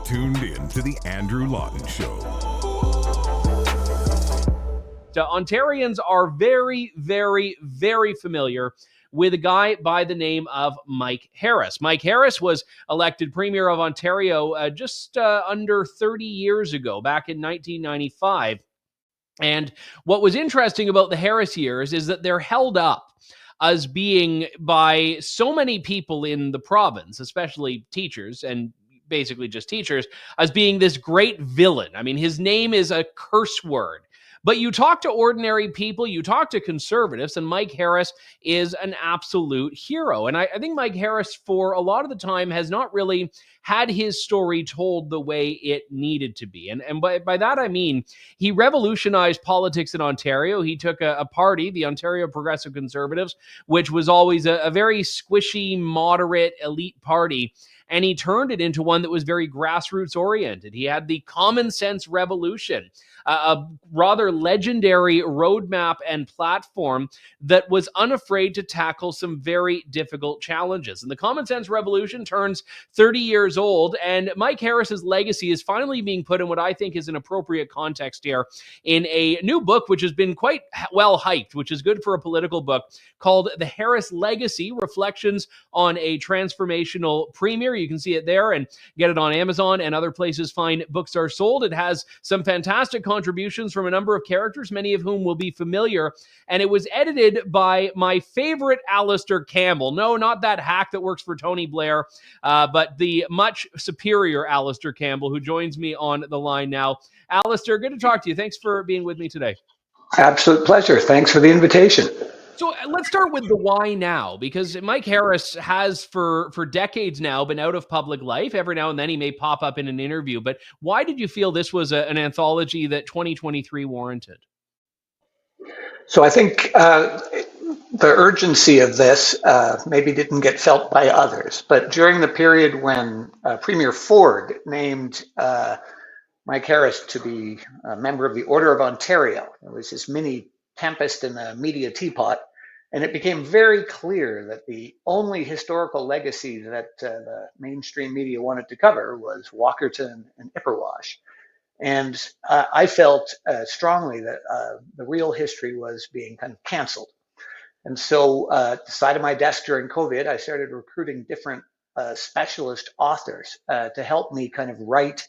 tuned in to The Andrew Lawton Show. Ontarians are very, very, very familiar with a guy by the name of Mike Harris. Mike Harris was elected Premier of Ontario just under 30 years ago, back in 1995. And what was interesting about the Harris years is that they're held up as being, by so many people in the province, especially teachers and basically just teachers, as being this great villain. I mean, his name is a curse word. But you talk to ordinary people, you talk to conservatives, and Mike Harris is an absolute hero. And I think Mike Harris, for a lot of the time, has not really had his story told the way it needed to be. And by that, I mean, he revolutionized politics in Ontario. He took a party, the Ontario Progressive Conservatives, which was always a very squishy, moderate, elite party, and he turned it into one that was very grassroots oriented. He had the common sense revolution, a rather legendary roadmap and platform that was unafraid to tackle some very difficult challenges. And the Common Sense Revolution turns 30 years old, and Mike Harris's legacy is finally being put in what I think is an appropriate context here in a new book, which has been quite well hyped, which is good for a political book, called The Harris Legacy: Reflections on a Transformational Premier. You can see it there and get it on Amazon and other places fine books are sold. It has some fantastic contributions from a number of characters, many of whom will be familiar. And it was edited by my favorite Alister Campbell. No, not that hack that works for Tony Blair, but the much superior Alister Campbell, who joins me on the line now. Alister, good to talk to you. Thanks for being with me today. Absolute pleasure. Thanks for the invitation. So let's start with the why now, because Mike Harris has for decades now been out of public life. Every now and then he may pop up in an interview, but why did you feel this was an anthology that 2023 warranted? So I think the urgency of this maybe didn't get felt by others, but during the period when Premier Ford named Mike Harris to be a member of the Order of Ontario, it was this mini tempest in the media teapot, and it became very clear that the only historical legacy that the mainstream media wanted to cover was Walkerton and Ipperwash. And I felt strongly that the real history was being kind of canceled. And so at the side of my desk during COVID, I started recruiting different specialist authors to help me kind of write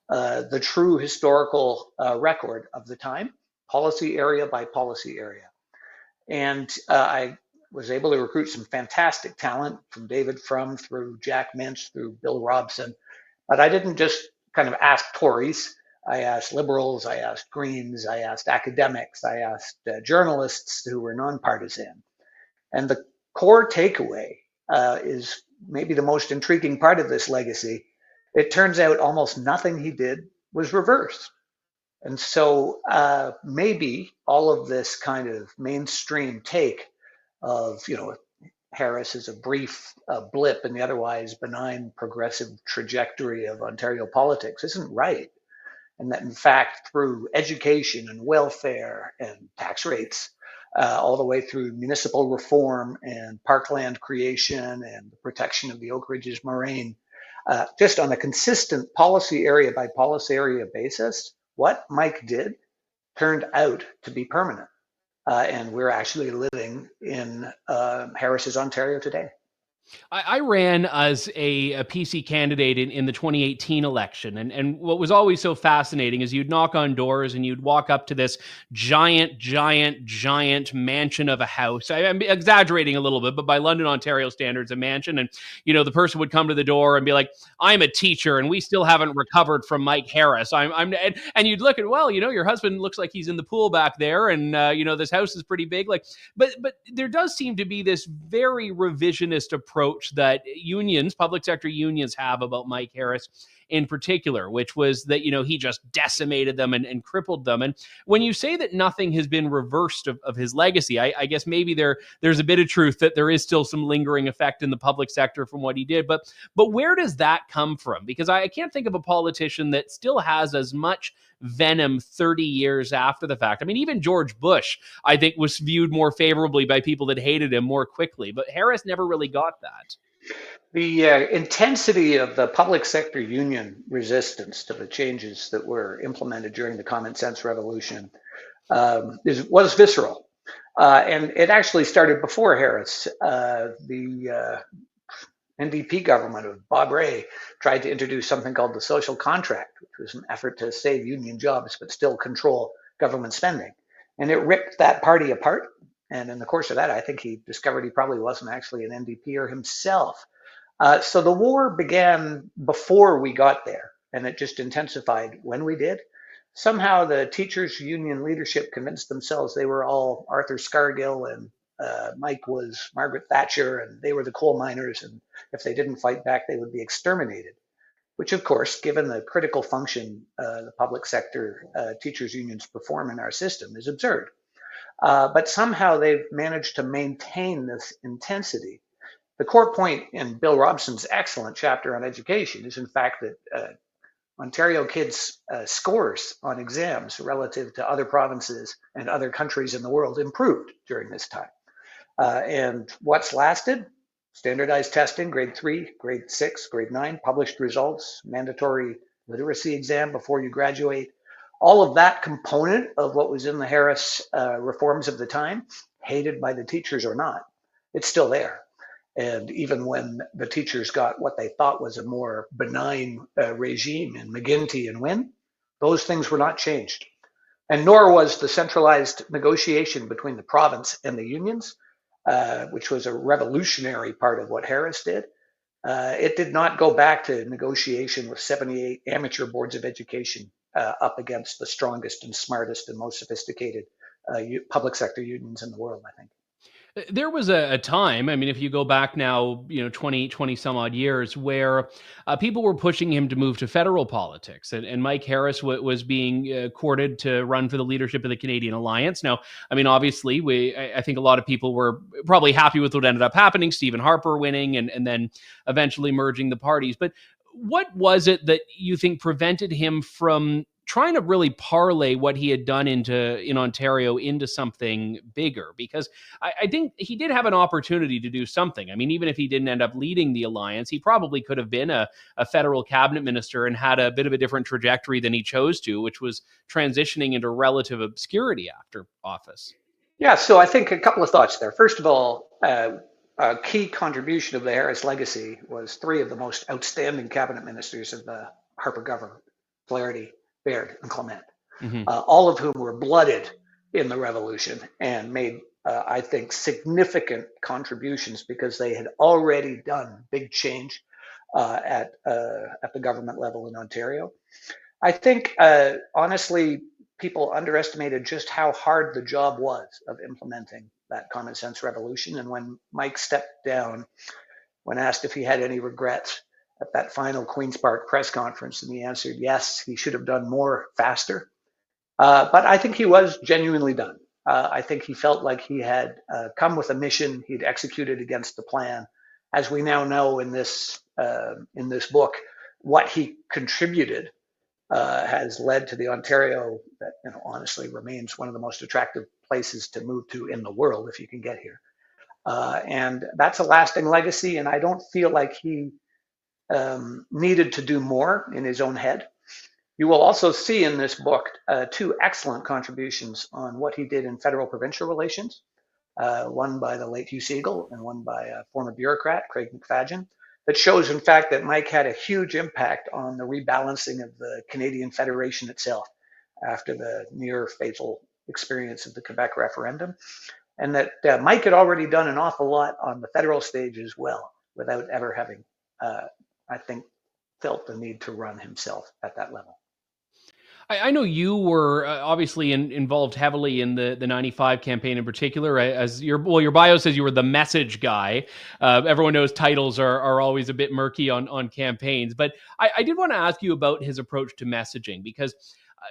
the true historical record of the time, policy area by policy area. And I was able to recruit some fantastic talent, from David Frum through Jack Minch through Bill Robson. But I didn't just kind of ask Tories. I asked Liberals, I asked Greens, I asked academics, I asked journalists who were nonpartisan. And the core takeaway is maybe the most intriguing part of this legacy. It turns out almost nothing he did was reversed. And so maybe all of this kind of mainstream take of, Harris is a brief blip in the otherwise benign progressive trajectory of Ontario politics isn't right. And that in fact, through education and welfare and tax rates, all the way through municipal reform and parkland creation and the protection of the Oak Ridges moraine, just on a consistent policy area by policy area basis, what Mike did turned out to be permanent. And we're actually living in Harris's Ontario today. I ran as a PC candidate in the 2018 election. And what was always so fascinating is you'd knock on doors and you'd walk up to this giant mansion of a house. I'm exaggerating a little bit, but by London, Ontario standards, a mansion. And, the person would come to the door and be like, I'm a teacher and we still haven't recovered from Mike Harris. And you'd look at, well, your husband looks like he's in the pool back there. And, this house is pretty big. But there does seem to be this very revisionist approach that public sector unions have about Mike Harris in particular, which was that, he just decimated them and crippled them. And when you say that nothing has been reversed of his legacy, I guess maybe there's a bit of truth that there is still some lingering effect in the public sector from what he did. But where does that come from? Because I can't think of a politician that still has as much venom 30 years after the fact. I mean, even George Bush, I think, was viewed more favorably by people that hated him more quickly. But Harris never really got that. The intensity of the public sector union resistance to the changes that were implemented during the Common Sense Revolution was visceral. And it actually started before Harris. The NDP government of Bob Rae tried to introduce something called the social contract, which was an effort to save union jobs but still control government spending. And it ripped that party apart. And in the course of that, I think he discovered he probably wasn't actually an NDPer himself. So the war began before we got there, and it just intensified when we did. Somehow the teachers' union leadership convinced themselves they were all Arthur Scargill and Mike was Margaret Thatcher, and they were the coal miners, and if they didn't fight back, they would be exterminated. Which, of course, given the critical function the public sector teachers' unions perform in our system, is absurd. But somehow they've managed to maintain this intensity. The core point in Bill Robson's excellent chapter on education is, in fact, that Ontario kids' scores on exams relative to other provinces and other countries in the world improved during this time. And what's lasted? Standardized testing, grade 3, grade 6, grade 9, published results, mandatory literacy exam before you graduate. All of that component of what was in the Harris reforms of the time, hated by the teachers or not, it's still there. And even when the teachers got what they thought was a more benign regime in McGuinty and Wynne, those things were not changed. And nor was the centralized negotiation between the province and the unions, which was a revolutionary part of what Harris did. It did not go back to negotiation with 78 amateur boards of education up against the strongest and smartest and most sophisticated public sector unions in the world, I think. There was a time, I mean, if you go back now, 20 some odd years, where people were pushing him to move to federal politics. And Mike Harris was being courted to run for the leadership of the Canadian Alliance. Now, I mean, obviously, I think a lot of people were probably happy with what ended up happening, Stephen Harper winning and then eventually merging the parties. But what was it that you think prevented him from trying to really parlay what he had done in Ontario into something bigger? Because I think he did have an opportunity to do something. I mean, even if he didn't end up leading the alliance, he probably could have been a federal cabinet minister and had a bit of a different trajectory than he chose to, which was transitioning into relative obscurity after office. Yeah, so I think a couple of thoughts there. First of all, a key contribution of the Harris legacy was three of the most outstanding cabinet ministers of the Harper government: Flaherty, Baird, and Clement, all of whom were blooded in the revolution and made, I think, significant contributions because they had already done big change at the government level in Ontario. I think, honestly, people underestimated just how hard the job was of implementing that common sense revolution. And when Mike stepped down, when asked if he had any regrets at that final Queen's Park press conference, and he answered yes, he should have done more faster. But I think he was genuinely done. I think he felt like he had come with a mission. He'd executed against the plan. As we now know in this book, what he contributed has led to the Ontario that honestly remains one of the most attractive places to move to in the world if you can get here. And that's a lasting legacy. And I don't feel like he needed to do more in his own head. You will also see in this book two excellent contributions on what he did in federal-provincial relations, one by the late Hugh Segal and one by a former bureaucrat, Craig McFadgen, that shows, in fact, that Mike had a huge impact on the rebalancing of the Canadian Federation itself after the near fatal experience of the Quebec referendum, and that Mike had already done an awful lot on the federal stage as well without ever having, I think, felt the need to run himself at that level. I know you were obviously involved heavily in the 95 campaign in particular. As your bio says, you were the message guy. Everyone knows titles are always a bit murky on campaigns. But I did want to ask you about his approach to messaging, because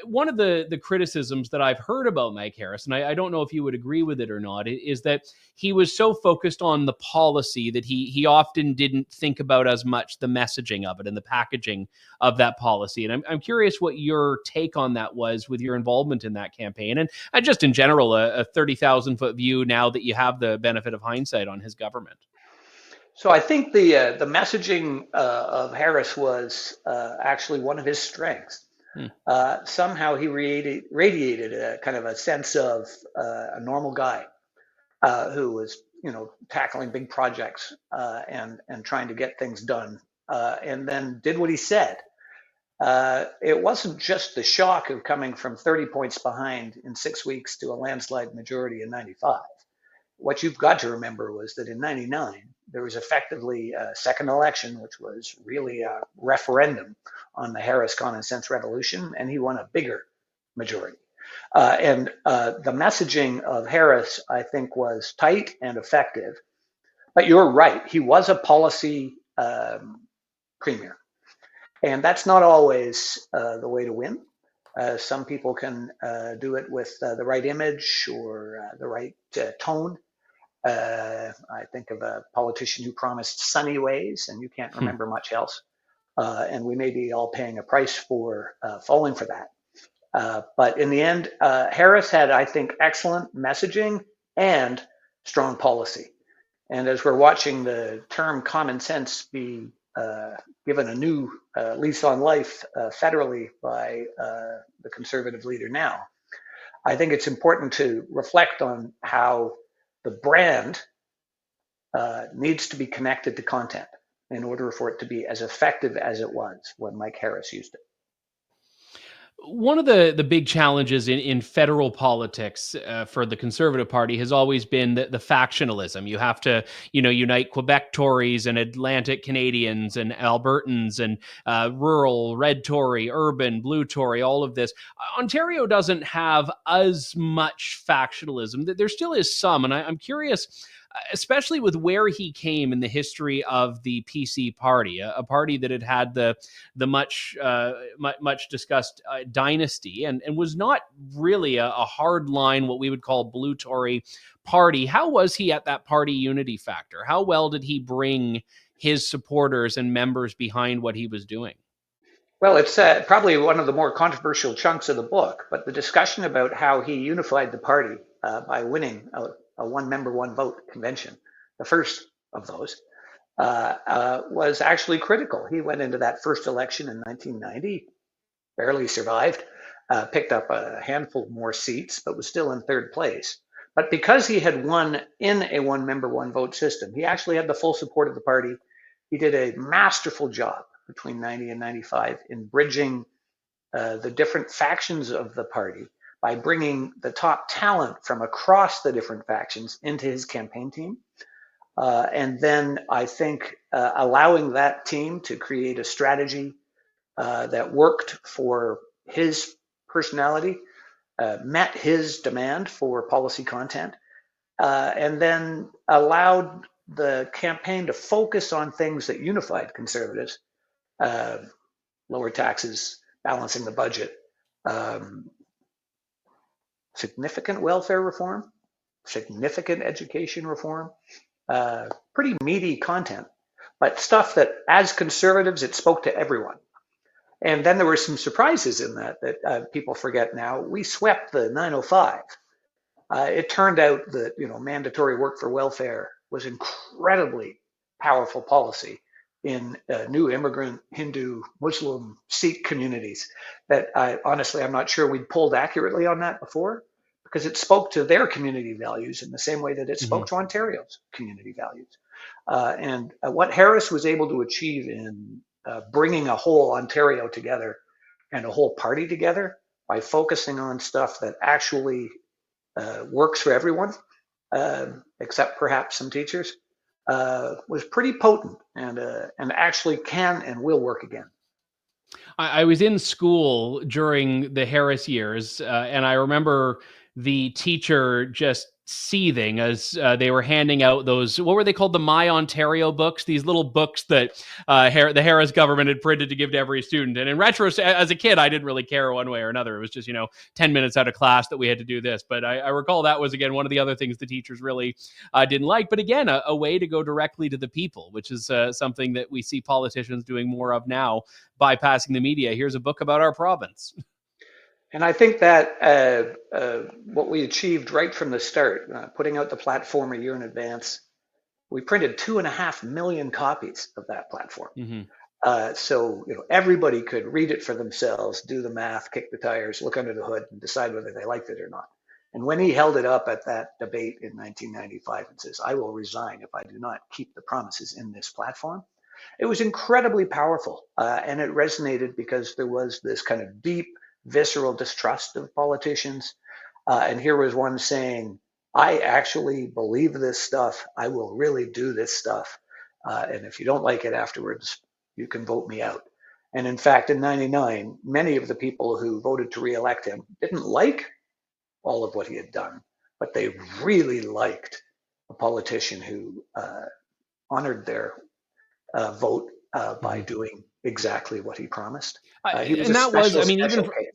one of the criticisms that I've heard about Mike Harris, and I don't know if you would agree with it or not, is that he was so focused on the policy that he often didn't think about as much the messaging of it and the packaging of that policy. And I'm curious what your take on that was with your involvement in that campaign and just in general, a 30,000 foot view now that you have the benefit of hindsight on his government. So I think the messaging of Harris was actually one of his strengths. Hmm. Somehow he radiated a kind of a sense of a normal guy who was, tackling big projects and trying to get things done, and then did what he said. It wasn't just the shock of coming from 30 points behind in 6 weeks to a landslide majority in 95. What you've got to remember was that in 99, there was effectively a second election, which was really a referendum on the Harris Common Sense Revolution, and he won a bigger majority. And the messaging of Harris, I think, was tight and effective. But you're right, he was a policy premier. And that's not always the way to win. Some people can do it with the right image or the right tone. I think of a politician who promised sunny ways, and you can't remember much else. And we may be all paying a price for falling for that. But in the end, Harris had, I think, excellent messaging and strong policy. And as we're watching the term common sense be given a new lease on life federally by the conservative leader now, I think it's important to reflect on how the brand needs to be connected to content in order for it to be as effective as it was when Mike Harris used it. One of the big challenges in federal politics for the Conservative Party has always been the factionalism. You have to, unite Quebec Tories and Atlantic Canadians and Albertans and rural red Tory, urban blue Tory, all of this. Ontario doesn't have as much factionalism. There still is some, and I'm curious, especially with where he came in the history of the PC party, a party that had the much discussed dynasty and was not really a hard line, what we would call blue Tory party. How was he at that party unity factor? How well did he bring his supporters and members behind what he was doing? Well, it's probably one of the more controversial chunks of the book, but the discussion about how he unified the party by winning a one member, one vote convention, the first of those, was actually critical. He went into that first election in 1990, barely survived, picked up a handful more seats, but was still in third place. But because he had won in a one member, one vote system, he actually had the full support of the party. He did a masterful job between 90 and 95 in bridging the different factions of the party by bringing the top talent from across the different factions into his campaign team. And then I think allowing that team to create a strategy that worked for his personality, met his demand for policy content, and then allowed the campaign to focus on things that unified conservatives, lower taxes, balancing the budget, significant welfare reform, significant education reform, pretty meaty content, but stuff that as conservatives, it spoke to everyone. And then there were some surprises in that people forget now. We swept the 905. It turned out that mandatory work for welfare was incredibly powerful policy in new immigrant Hindu, Muslim, Sikh communities that I'm not sure we'd pulled accurately on that before, because it spoke to their community values in the same way that it spoke to Ontario's community values. And what Harris was able to achieve in bringing a whole Ontario together and a whole party together by focusing on stuff that actually works for everyone, except perhaps some teachers, was pretty potent and actually can and will work again. I was in school during the Harris years, and I remember the teacher just seething as they were handing out those, what were they called? The My Ontario books, these little books that the Harris government had printed to give to every student. And in retrospect, as a kid, I didn't really care one way or another. It was just, 10 minutes out of class that we had to do this. But I recall that was, again, one of the other things the teachers really didn't like. But again, a way to go directly to the people, which is something that we see politicians doing more of now, bypassing the media. Here's a book about our province. And I think that what we achieved right from the start, putting out the platform a year in advance, We printed 2.5 million copies of that platform. Mm-hmm. So everybody could read it for themselves, do the math, kick the tires, look under the hood, and decide whether they liked it or not. And when he held it up at that debate in 1995 and says, "I will resign if I do not keep the promises in this platform," it was incredibly powerful. And it resonated because there was this kind of deep, visceral distrust of politicians. And here was one saying, "I actually believe this stuff. I will really do this stuff. And if you don't like it afterwards, you can vote me out." And in fact, in 99, many of the people who voted to re-elect him didn't like all of what he had done, but they really liked a politician who honored their vote by doing exactly what he promised. He was And a that was, I mean, special even case.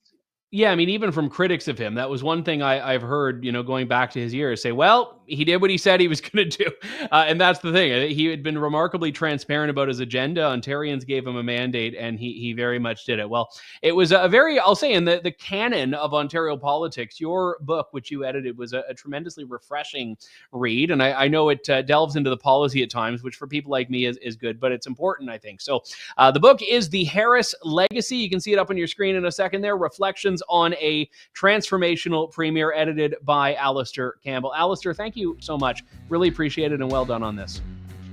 yeah, I mean, even from critics of him, that was one thing I've heard, going back to his years, say, well, he did what he said he was going to do. And that's the thing. He had been remarkably transparent about his agenda. Ontarians gave him a mandate, and he very much did it. Well, it was a very, I'll say, in the canon of Ontario politics, your book, which you edited, was a tremendously refreshing read. And I know it delves into the policy at times, which for people like me is good, but it's important, I think. So the book is The Harris Legacy. You can see it up on your screen in a second there. Reflections on a transformational premier, edited by Alister Campbell. Alister, thank you so much. Really appreciate it, and well done on this.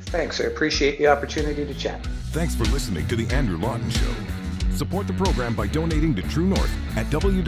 Thanks. I appreciate the opportunity to chat. Thanks for listening to The Andrew Lawton Show. Support the program by donating to True North at www.tnc.news.